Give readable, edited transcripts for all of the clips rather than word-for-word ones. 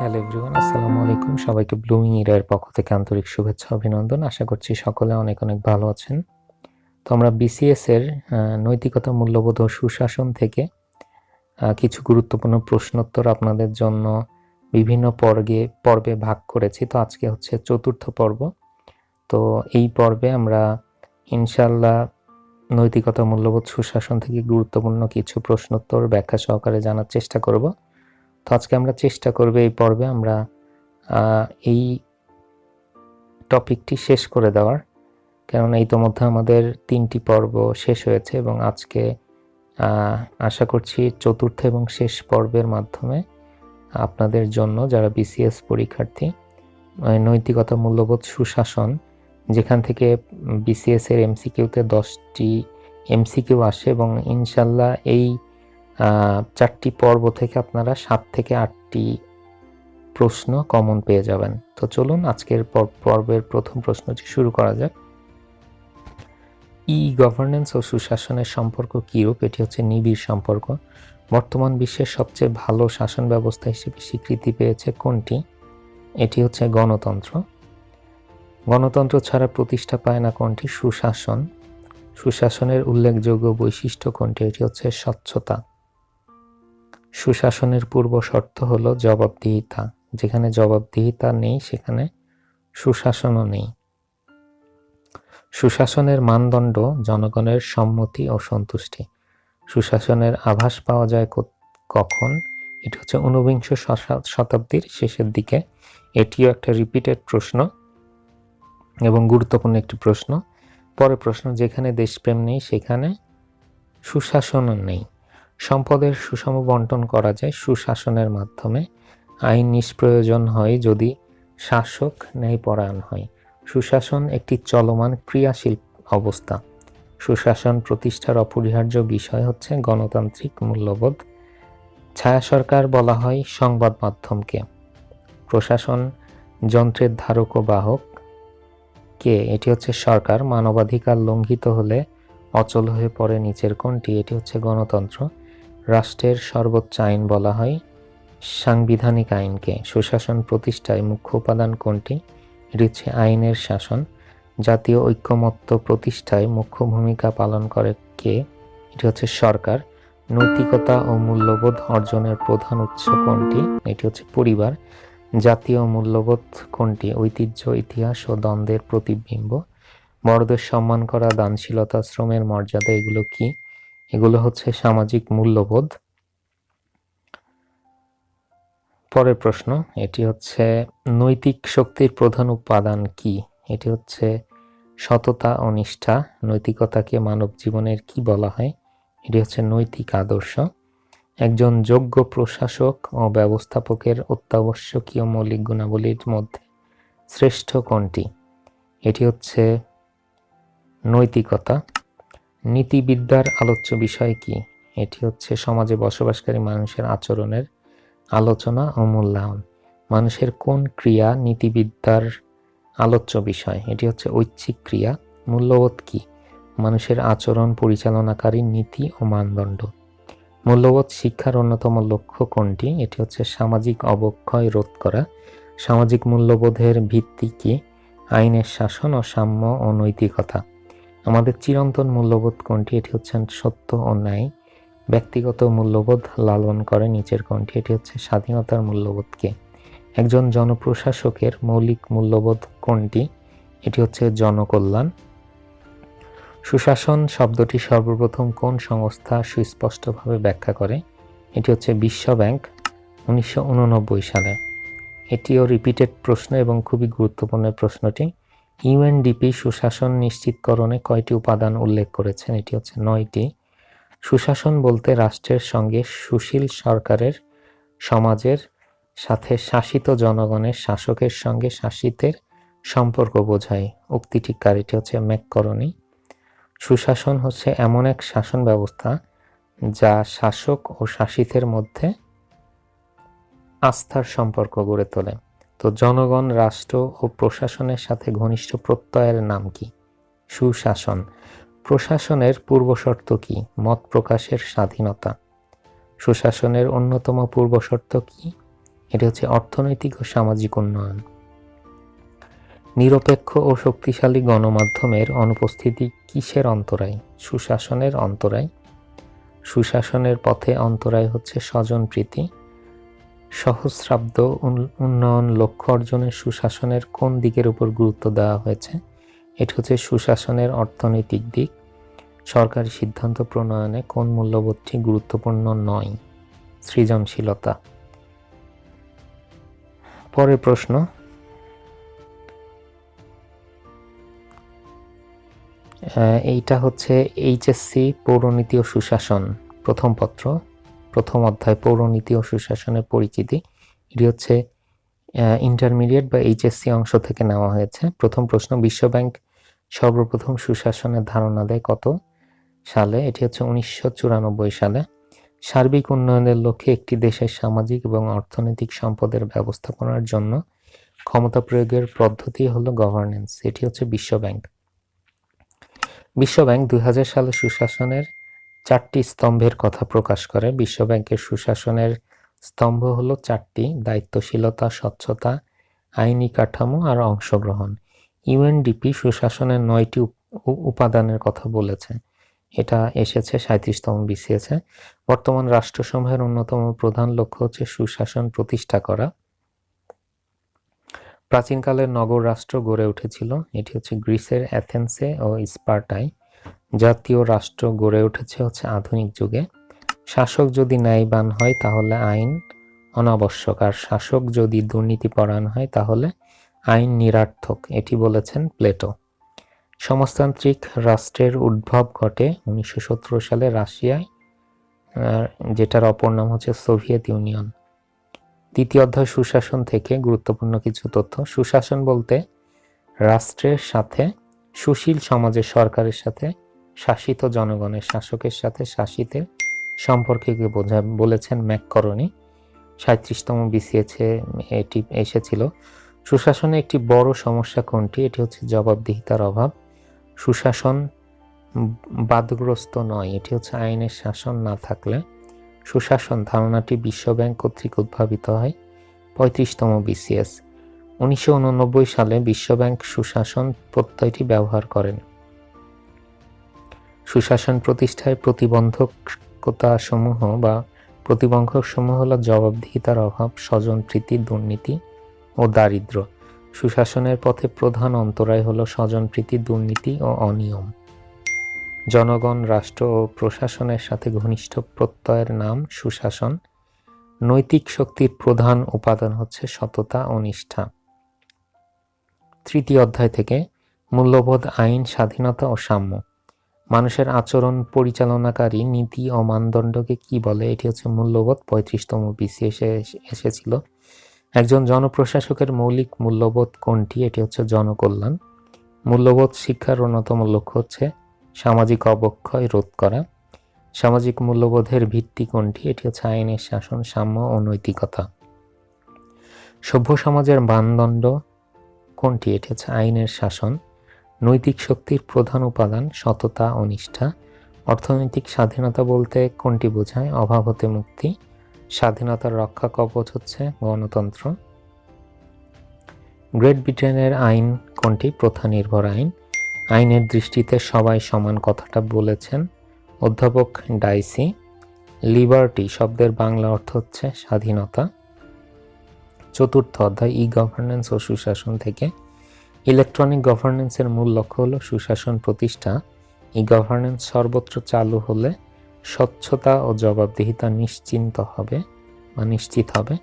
Hello everyone, আসসালামু আলাইকুম। সবাইকে ব্লুমিং ইরার পক্ষ থেকে আন্তরিক শুভেচ্ছা অভিনন্দন। আশা করছি সকলে অনেক অনেক ভালো আছেন। তো আমরা বিসিএস এর নৈতিকতা, মূল্যবোধ ও সুশাসন থেকে কিছু গুরুত্বপূর্ণ প্রশ্নোত্তর আপনাদের জন্য বিভিন্ন পর্বে ভাগ করেছি। তো আজকে হচ্ছে চতুর্থ পর্ব। তো এই পর্বে আমরা ইনশাআল্লাহ নৈতিকতা, মূল্যবোধ, সুশাসন থেকে গুরুত্বপূর্ণ কিছু প্রশ্নোত্তর ব্যাখ্যা সহকারে জানার চেষ্টা করব। তো আজকে আমরা চেষ্টা করব এই পর্বে আমরা এই টপিকটি শেষ করে দেওয়ার, কেননা ইতোমধ্যে আমাদের 3টি পর্ব শেষ হয়েছে এবং আজকে আশা করছি চতুর্থ এবং শেষ পর্বের মাধ্যমে আপনাদের জন্য যারা বিসিএস পরীক্ষার্থী নৈতিকতা, মূল্যবোধ, সুশাসন, যেখান থেকে বিসিএস এর এমসিকিউতে 10টি এমসিকিউ আসে এবং ইনশাল্লাহ এই 4টি পর্ব থেকে আপনারা 7 থেকে 8টি প্রশ্ন কমন পেয়ে যাবেন। তো চলুন আজকের পর্বের প্রথম প্রশ্নটি শুরু করা যাক। ই গভর্নেন্স ও সুশাসনের সম্পর্ক কিরূপ? এটি হচ্ছে নিবিড় সম্পর্ক। বর্তমান বিশ্বের সবচেয়ে ভালো শাসন ব্যবস্থা হিসেবে স্বীকৃতি পেয়েছে কোনটি? এটি হচ্ছে গণতন্ত্র। গণতন্ত্র ছাড়া প্রতিষ্ঠা পায় না কোনটি? সুশাসন। সুশাসনের উল্লেখযোগ্য বৈশিষ্ট্য কোনটি? এটি হচ্ছে স্বচ্ছতা। সুশাসনের পূর্ব শর্ত হলো জবাবদিহিতা। যেখানে জবাবদিহিতা নেই সেখানে সুশাসনও নেই। সুশাসনের মানদণ্ড জনগণের সম্মতি ও সন্তুষ্টি। সুশাসনের আভাস পাওয়া যায় কখন? এটি হচ্ছে 19বিংশ শতাব্দীর শেষের দিকে। এটিও একটা রিপিটেড প্রশ্ন এবং গুরুত্বপূর্ণ একটি প্রশ্ন। পরের প্রশ্ন, যেখানে দেশপ্রেম নেই সেখানে সুশাসনও নেই। সম্পদের সুষম বন্টন করা যায় সুশাসনের মাধ্যমে। আইন নিষ্প্রয়োজন হয় যদি শাসক ন্যায়পরায়ণ হয়। সুশাসন একটি চলমান ক্রিয়াশীল অবস্থা। সুশাসন প্রতিষ্ঠার অপরিহার্য বিষয় হচ্ছে গণতান্ত্রিক মূল্যবোধ। ছায়া সরকার বলা হয় সংবাদ মাধ্যমকে। প্রশাসন যন্ত্রের ধারক ও বাহক কে? এটি হচ্ছে সরকার। মানবাধিকার লঙ্ঘিত হলে অচল হয়ে পড়ে নিচের কোনটি? এটি হচ্ছে গণতন্ত্র। রাষ্ট্রের সর্বোচ্চ আইন বলা হয় সাংবিধানিক আইনকে। সুশাসন প্রতিষ্ঠায় মুখ্য উপাদান কোনটি? এটি হচ্ছে আইনের শাসন। জাতীয় ঐক্যমত্য প্রতিষ্ঠায় মুখ্য ভূমিকা পালন করে কে? এটি হচ্ছে সরকার। নৈতিকতা ও মূল্যবোধ অর্জনের প্রধান উৎস কোনটি? এটি হচ্ছে পরিবার। জাতীয় মূল্যবোধ কোনটি? ঐতিহ্য, ইতিহাস ও দ্বন্দ্বের প্রতিবিম্ব। বড়দের সম্মান করা, দানশীলতা, শ্রমের মর্যাদা, এগুলো কি? এগুলো হচ্ছে সামাজিক মূল্যবোধ। পরের প্রশ্ন, এটি হচ্ছে নৈতিক শক্তির প্রধান উপাদান কি? এটি হচ্ছে সততা ও নিষ্ঠা। নৈতিকতাকে মানব জীবনের কি বলা হয়? এটি হচ্ছে নৈতিক আদর্শ। একজন যোগ্য প্রশাসক ও ব্যবস্থাপকের অত্যাবশ্যকীয় মৌলিক গুণাবলীর মধ্যে শ্রেষ্ঠ কোনটি? এটি হচ্ছে নৈতিকতা। নীতিবিদ্যার আলোচ্য বিষয় কি? এটি হচ্ছে সমাজে বসবাসকারী মানুষের আচরণের আলোচনা ও মূল্যায়ন। মানুষের কোন ক্রিয়া নীতিবিদ্যার আলোচ্য বিষয়? এটি হচ্ছে ঐচ্ছিক ক্রিয়া। মূল্যবোধ কি? মানুষের আচরণ পরিচালনাকারী নীতি ও মানদণ্ড। মূল্যবোধ শিক্ষার অন্যতম লক্ষ্য কোনটি? এটি হচ্ছে সামাজিক অবক্ষয় রোধ করা। সামাজিক মূল্যবোধের ভিত্তি কি? আইনের শাসন ও সাম্য ও নৈতিকতা। আমাদের চিরন্তন মূল্যবোধ কোনটি? এটি হচ্ছে সত্য ও ন্যায়। ব্যক্তিগত মূল্যবোধ লালন করে নিচের কোনটি? এটি হচ্ছে স্বাধীনতার মূল্যবোধকে। একজন জনপ্রশাসকের মৌলিক মূল্যবোধ কোনটি? এটি হচ্ছে জনকল্যাণ। সুশাসন শব্দটি সর্বপ্রথম কোন সংস্থা সুস্পষ্টভাবে ব্যাখ্যা করে? এটি হচ্ছে বিশ্ব ব্যাংক 1989 সালে। এটিও রিপিটেড প্রশ্ন এবং খুবই গুরুত্বপূর্ণ প্রশ্নটি। ইউএনডিপি সুশাসন নিশ্চিতকরণে কয়টি উপাদান উল্লেখ করেছেন? এটি হচ্ছে 9টি। সুশাসন বলতে রাষ্ট্রের সঙ্গে সুশীল সরকারের, সমাজের সাথে শাসিত জনগণের শাসকের সঙ্গে শাসিতের সম্পর্ক বোঝায়। উক্তিটি কার? এটি হচ্ছে ম্যাককরনি। সুশাসন হচ্ছে এমন এক শাসন ব্যবস্থা যা শাসক ও শাসিতের মধ্যে আস্থার সম্পর্ক গড়ে তোলে। তো জনগণ, রাষ্ট্র ও প্রশাসনের সাথে ঘনিষ্ঠ প্রত্যয়ের নাম কি? সুশাসন। প্রশাসনের পূর্বশর্ত কি? মত প্রকাশের স্বাধীনতা। সুশাসনের অন্যতম পূর্বশর্ত কি? এটি হচ্ছে অর্থনৈতিক ও সামাজিক উন্নয়ন। নিরপেক্ষ ও শক্তিশালী গণমাধ্যমের অনুপস্থিতি কিসের অন্তরায়? সুশাসনের অন্তরায়। সুশাসনের পথে অন্তরায় হচ্ছে স্বজনপ্রীতি। সহস্রাব্দ উন্নয়ন লক্ষ্য অর্জনের সুশাসনের কোন দিকের উপর গুরুত্ব দেওয়া হয়েছে? এটি হচ্ছে সুশাসনের অর্থনৈতিক দিক। সরকারি সিদ্ধান্ত প্রণয়নে কোন মূল্যবোধটি গুরুত্বপূর্ণ নয়? সৃজনশীলতা। পরের প্রশ্ন, এইটা হচ্ছে এইচএসসি পৌরনীতি ও সুশাসন প্রথম পত্র, প্রথম অধ্যায় পৌরনীতি ও সুশাসনের পরিচিতি। এটি হচ্ছে ইন্টারমিডিয়েট বা এইচএসসি অংশ থেকে নেওয়া হয়েছে। প্রথম প্রশ্ন, বিশ্বব্যাংক সর্বপ্রথম সুশাসনের ধারণা দেয় কত সালে? এটি হচ্ছে 1994 সালে। সার্বিক উন্নয়নের লক্ষ্যে একটি দেশের সামাজিক এবং অর্থনৈতিক সম্পদের ব্যবস্থাপনার জন্য ক্ষমতা প্রয়োগের পদ্ধতি হলো গভর্নেন্স। এটি হচ্ছে বিশ্বব্যাংক। বিশ্বব্যাংক 2000 সালে সুশাসনের 4টি স্তম্ভের কথা প্রকাশ করে। বিশ্বব্যাংকের সুশাসনের স্তম্ভ হলো 4টি: দায়িত্বশীলতা, স্বচ্ছতা, আইনি কাঠামো আর অংশগ্রহণ। ইউএনডিপি সুশাসনের 9টি উপাদানের কথা বলেছে। এটা এসেছে 37তম বিসিএসে। বর্তমান রাষ্ট্রসমূহের অন্যতম প্রধান লক্ষ্য হচ্ছে সুশাসন প্রতিষ্ঠা করা। প্রাচীনকালের নগর রাষ্ট্র গড়ে উঠেছিল, এটি হচ্ছে গ্রিসের অ্যাথেন্সে ও স্পার্টায়। জাতীয় রাষ্ট্র গড়ে উঠেছে হচ্ছে আধুনিক যুগে। শাসক যদি ন্যায়বান হয় তাহলে আইন অনাবশ্যক, আর শাসক যদি দুর্নীতিপরায়ণ হয় তাহলে আইন নিরর্থক, এটি বলেছেন প্লেটো। সমাজতান্ত্রিক রাষ্ট্রের উদ্ভব ঘটে 1917 সালে রাশিয়ায়, যেটার অপর নাম হচ্ছে সোভিয়েত ইউনিয়ন। দ্বিতীয় অধ্যায় সুশাসন থেকে গুরুত্বপূর্ণ কিছু তথ্য। সুশাসন বলতে রাষ্ট্রের সাথে, সুশীল সমাজের সরকারের সাথে, শাসিত জনগণের শাসকের সাথে শাসিতের সম্পর্ককে বোঝায় বলেছেন ম্যাককরনি। 37তম বিসিএসে এটি এসেছিল। সুশাসনে একটি বড় সমস্যা কোনটি? এটি হচ্ছে জবাবদিহিতার অভাব। সুশাসন বাদগ্রস্ত নয়, এটি হচ্ছে আইনের শাসন না থাকলে। সুশাসন ধারণাটি বিশ্বব্যাংক কর্তৃক উদ্ভাবিত হয় 35তম বিসিএস। 1989 সালে বিশ্বব্যাংক সুশাসন প্রত্যয়টি ব্যবহার করেন। সুশাসন প্রতিষ্ঠায় প্রতিবন্ধকতাসমূহ বা প্রতিবন্ধকসমূহ হল জবাবদিহিতার অভাব, স্বজনপ্রীতি, দুর্নীতি ও দারিদ্র্য। সুশাসনের পথে প্রধান অন্তরায় হল স্বজনপ্রীতি, দুর্নীতি ও অনিয়ম। জনগণ, রাষ্ট্র ও প্রশাসনের সাথে ঘনিষ্ঠ প্রত্যয়ের নাম সুশাসন। নৈতিক শক্তির প্রধান উপাদান হচ্ছে সততা ও নিষ্ঠা। তৃতীয় অধ্যায় থেকে মূল্যবোধ, আইন, স্বাধীনতা ও সাম্য। মানুষের আচরণ পরিচালনাকারী নীতি ও মানদণ্ডকে কি বলে? এটি হচ্ছে মূল্যবোধ। 35তম বিসিএসে এসেছিল। একজন জনপ্রশাসকের মৌলিক মূল্যবোধ কোনটি? এটি হচ্ছে জনকল্যাণ। মূল্যবোধ শিক্ষার অন্যতম লক্ষ্য হচ্ছে সামাজিক অবক্ষয় রোধ করা। সামাজিক মূল্যবোধের ভিত্তি কোনটি? এটি হচ্ছে আইনের শাসন, সাম্য ও নৈতিকতা। সভ্য সমাজের মানদণ্ড কোনটি? এটি হচ্ছে আইনের শাসন। নৈতিক শক্তির প্রধান উপাদান সততা ও নিষ্ঠা। অর্থনৈতিক স্বাধীনতা বলতে কোনটি বোঝায়? অভাব হতে মুক্তি। স্বাধীনতার রক্ষা কবচ হচ্ছে গণতন্ত্র। গ্রেট ব্রিটেনের আইন কোনটি? প্রথা নির্ভর আইন। আইনের দৃষ্টিতে সবাই সমান কথাটা বলেছেন অধ্যাপক ডাইসি। লিবার্টি শব্দের বাংলা অর্থ হচ্ছে স্বাধীনতা। চতুর্থ অধ্যায় ই গভর্নেন্স ও সুশাসন থেকে ইলেকট্রনিক গভর্নেন্সের মূল লক্ষ্য হলো সুশাসন প্রতিষ্ঠা। ই গভর্নেন্স সর্বত্র চালু হলে স্বচ্ছতা ও জবাবদিহিতা নিশ্চিত হবে।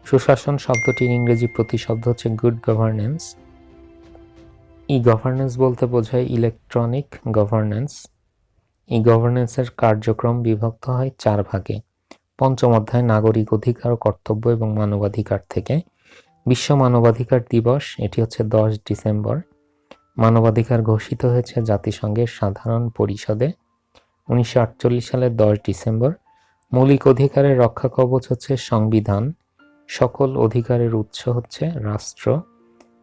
সুশাসন শব্দটির ইংরেজি প্রতিশব্দ হচ্ছে গুড গভর্নেন্স। ই গভর্নেন্স বলতে বোঝায় ইলেকট্রনিক গভর্নেন্স। ই গভর্নেন্সের কার্যক্রম বিভক্ত হয় 4 ভাগে। পঞ্চম অধ্যায় নাগরিক অধিকার, কর্তব্য এবং মানবাধিকার থেকে বিশ্ব মানবাধিকার দিবস, এটি হচ্ছে 10 ডিসেম্বর। মানবাধিকার ঘোষিত হয়েছে জাতিসংঘের সাধারণ পরিষদে 1948 সালের 10 ডিসেম্বর। মৌলিক অধিকারের রক্ষা কবচ হচ্ছে সংবিধান। সকল অধিকারের উৎস হচ্ছে রাষ্ট্র।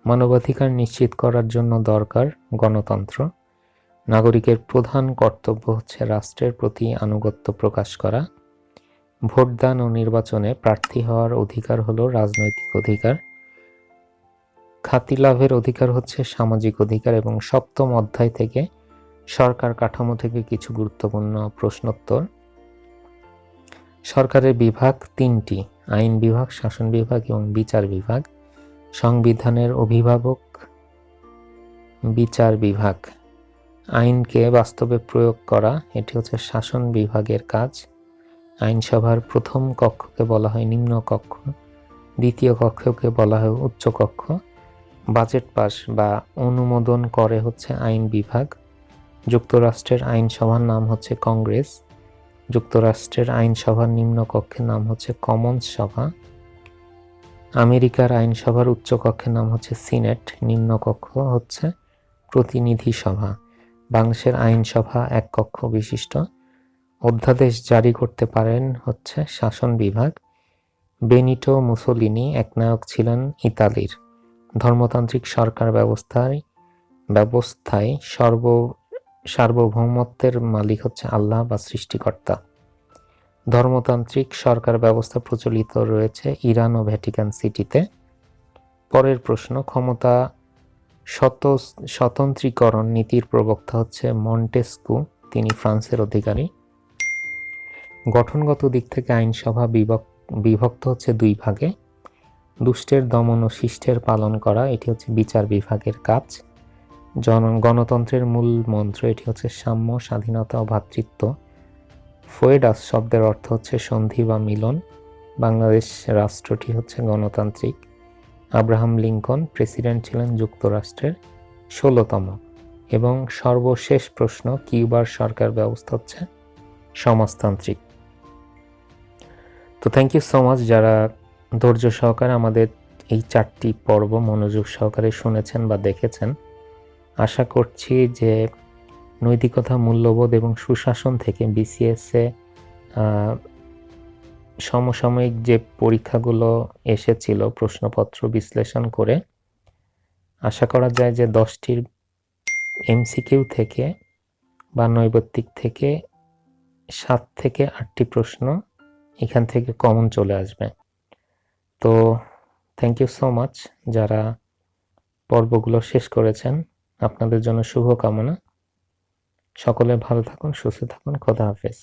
মানবাধিকার নিশ্চিত করার জন্য দরকার গণতন্ত্র। নাগরিকের প্রধান কর্তব্য হচ্ছে রাষ্ট্রের প্রতি আনুগত্য প্রকাশ করা। ভোটদান ও নির্বাচনে প্রার্থী হওয়ার অধিকার হলো রাজনৈতিক অধিকার। খ্যাতি লাভের অধিকার হচ্ছে সামাজিক অধিকার। এবং সপ্তম অধ্যায় থেকে সরকার কাঠামো থেকে কিছু গুরুত্বপূর্ণ প্রশ্নোত্তর। সরকারের বিভাগ তিনটি: আইন বিভাগ, শাসন বিভাগ এবং বিচার বিভাগ। সংবিধানের অভিভাবক বিচার বিভাগ। আইনকে বাস্তবে প্রয়োগ করা, এটি হচ্ছে শাসন বিভাগের কাজ। আইনসভার প্রথম কক্ষকে বলা হয় নিম্ন কক্ষ, দ্বিতীয় কক্ষকে বলা হয় উচ্চ কক্ষ। বাজেট পাস বা অনুমোদন করে হচ্ছে আইন বিভাগ। যুক্তরাষ্ট্রের আইনসভার নাম হচ্ছে কংগ্রেস। যুক্তরাষ্ট্রের আইনসভার নিম্ন কক্ষের নাম হচ্ছে কমন্স সভা। আমেরিকার আইনসভার উচ্চ কক্ষের নাম হচ্ছে সিনেট, নিম্ন কক্ষ হচ্ছে প্রতিনিধি সভা। বাংলাদেশের আইনসভা এক কক্ষ বিশিষ্ট। অধ্যাদেশ জারি করতে পারেন হচ্ছে শাসন বিভাগ। বেনিটো মুসোলিনি একনায়ক ছিলেন ইতালির। ধর্মতান্ত্রিক সরকার ব্যবস্থায় সার্বভৌমত্বের মালিক হচ্ছে আল্লাহ বা সৃষ্টিকর্তা। ধর্মতান্ত্রিক সরকার ব্যবস্থা প্রচলিত রয়েছে ইরান ও ভ্যাটিকান সিটিতে। পরের প্রশ্ন, ক্ষমতা স্বতন্ত্রীকরণ নীতির প্রবক্তা হচ্ছে মন্টেস্কু, তিনি ফ্রান্সের অধিকারী। গঠনগত দিক থেকে আইনসভা বিভক্ত হচ্ছে দুই ভাগে। দুষ্টের দমন ও শিষ্টের পালন করা, এটি হচ্ছে বিচার বিভাগের কাজ। গণতন্ত্রের মূল মন্ত্র, এটি হচ্ছে সাম্য, স্বাধীনতা ও ভ্রাতৃত্ব। ফয়েডাস শব্দের অর্থ হচ্ছে সন্ধি বা মিলন। বাংলাদেশ রাষ্ট্রটি হচ্ছে গণতান্ত্রিক। আব্রাহাম লিঙ্কন প্রেসিডেন্ট ছিলেন যুক্তরাষ্ট্রের 16তম। এবং সর্বশেষ প্রশ্ন, কিউবার সরকার ব্যবস্থা হচ্ছে সমাজতান্ত্রিক। তো থ্যাংক ইউ সো মাচ যারা ধৈর্য সহকারে আমাদের এই 4টি পর্ব মনোযোগ সহকারে শুনেছেন বা দেখেছেন। আশা করছি যে নৈতিকতা, মূল্যবোধ এবং সুশাসন থেকে বিসিএসে সমসাময়িক যে পরীক্ষাগুলো এসেছিল প্রশ্নপত্র বিশ্লেষণ করে, আশা করা যায় যে 10টির এমসিকিউ থেকে বা নৈর্ব্যক্তিক থেকে 7 থেকে 8টি প্রশ্ন এখান থেকে কমন চলে আসবে। তো থ্যাংক ইউ সো মাচ যারা পর্বগুলো শেষ করেছেন, আপনাদের জন্য শুভকামনা। সকলে ভালো থাকুন, সুস্থ থাকুন, খোদা হাফেজ।